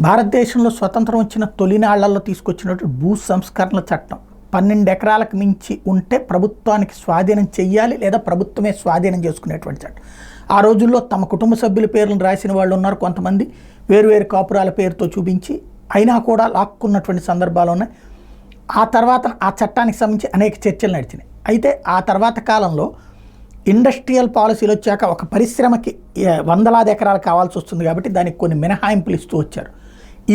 భారతదేశంలో స్వతంత్రం వచ్చిన తొలినాళ్లలో తీసుకొచ్చినట్టు భూ సంస్కరణ చట్టం 12 ఎకరాలకు మించి ఉంటే ప్రభుత్వానికి స్వాధీనం చెయ్యాలి లేదా ప్రభుత్వమే స్వాధీనం చేసుకునేటువంటి చట్టం. ఆ రోజుల్లో తమ కుటుంబ సభ్యుల పేర్లను రాసిన వాళ్ళు ఉన్నారు, కొంతమంది వేరువేరు కాపురాల పేరుతో చూపించి అయినా కూడా లాక్కున్నటువంటి సందర్భాలు ఉన్నాయి. ఆ తర్వాత ఆ చట్టానికి సంబంధించి అనేక చర్చలు నడిచినాయి. అయితే ఆ తర్వాత కాలంలో ఇండస్ట్రియల్ పాలసీలు వచ్చాక ఒక పరిశ్రమకి వందలాది ఎకరాలు కావాల్సి వస్తుంది కాబట్టి దానికి కొన్ని మినహాయింపులు ఇస్తూ వచ్చారు.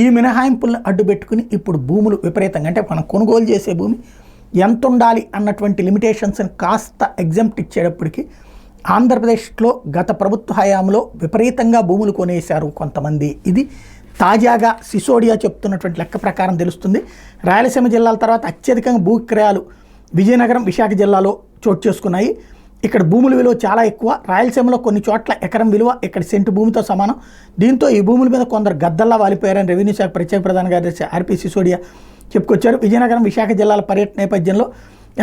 ఈ మినహాయింపులను అడ్డుపెట్టుకుని ఇప్పుడు భూములు విపరీతంగా, అంటే మనం కొనుగోలు చేసే భూమి ఎంత ఉండాలి అన్నటువంటి లిమిటేషన్స్ని కాస్త ఎగ్జాంప్ట్ ఇచ్చేటప్పటికి ఆంధ్రప్రదేశ్లో గత ప్రభుత్వ హయాంలో విపరీతంగా భూములు కొనేశారు కొంతమంది. ఇది తాజాగా సిసోడియా చెప్తున్నటువంటి లెక్క ప్రకారం తెలుస్తుంది. రాయలసీమ జిల్లాల తర్వాత అత్యధికంగా భూ విక్రయాలు విజయనగరం, విశాఖ జిల్లాలో చోటు చేసుకున్నాయి. ఇక్కడ భూముల విలువ చాలా ఎక్కువ. రాయలసీమలో కొన్ని చోట్ల ఎకరం విలువ ఇక్కడ సెంటు భూమితో సమానం. దీంతో ఈ భూముల మీద కొందరు గద్దల్లా వాలిపోయారని రెవెన్యూ శాఖ ప్రత్యేక ప్రధాన కార్యదర్శి ఆర్పి సిసోడియా చెప్పుకొచ్చారు. విజయనగరం, విశాఖ జిల్లాల పర్యటన నేపథ్యంలో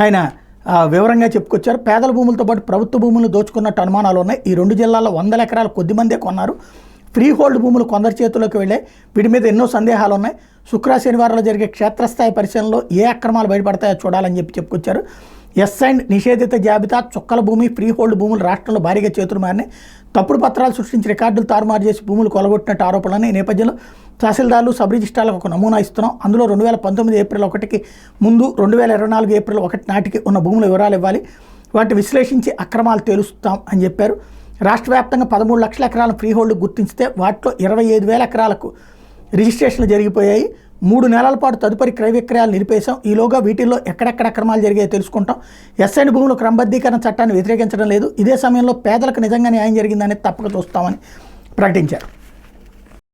ఆయన వివరంగా చెప్పుకొచ్చారు. పేదల భూములతో పాటు ప్రభుత్వ భూములు దోచుకున్నట్టు అనుమానాలు ఉన్నాయి. ఈ 2 జిల్లాల్లో 100 ఎకరాలు కొద్దిమందే కొన్నారు. ఫ్రీ హోల్డ్ భూములు కొందరి చేతుల్లోకి వెళ్ళాయి. వీటి మీద ఎన్నో సందేహాలు ఉన్నాయి. శుక్రవారాల్లో జరిగే క్షేత్రస్థాయి పరిశీలనలో ఏ అక్రమాలు బయటపడతాయో చూడాలని చెప్పుకొచ్చారు. ఎస్ అండ్ నిషేధిత జాబితా, చుక్కల భూమి, ఫ్రీ హోల్డ్ భూములు రాష్ట్రంలో భారీగా చేతులు మారినాయి. తప్పుడు పత్రాలు సృష్టించి రికార్డులు తారుమారు చేసి భూములు కొలగొట్టినట్టు ఆరోపణలు. ఈ నేపథ్యంలో తహసీల్దార్లు, సబ్ రిజిస్ట్రార్లకు ఒక నమూనా ఇస్తున్నాం. అందులో 2019 ఏప్రిల్ 1కి ముందు 2024 ఏప్రిల్ 1 నాటికి ఉన్న భూముల వివరాలు ఇవ్వాలి. వాటిని విశ్లేషించి అక్రమాలు తేలుస్తాం అని చెప్పారు. రాష్ట్ర వ్యాప్తంగా 13 లక్షల ఎకరాలను ఫ్రీ హోల్డ్ గుర్తించితే వాటిలో 25,000 ఎకరాలకు రిజిస్ట్రేషన్లు జరిగిపోయాయి. 3 నెలల పాటు తదుపరి క్రయ విక్రయాలు నిలిపేశాం. ఈలోగా వీటిల్లో ఎక్కడెక్కడ అక్రమాలు జరిగాయో తెలుసుకుంటాం. ఎస్ఐన్ భూముల క్రమబద్ధీకరణ చట్టాన్ని వ్యతిరేకించడం లేదు. ఇదే సమయంలో పేదలకు నిజంగా న్యాయం జరిగిందనేది తప్పక చూస్తామని ప్రకటించారు.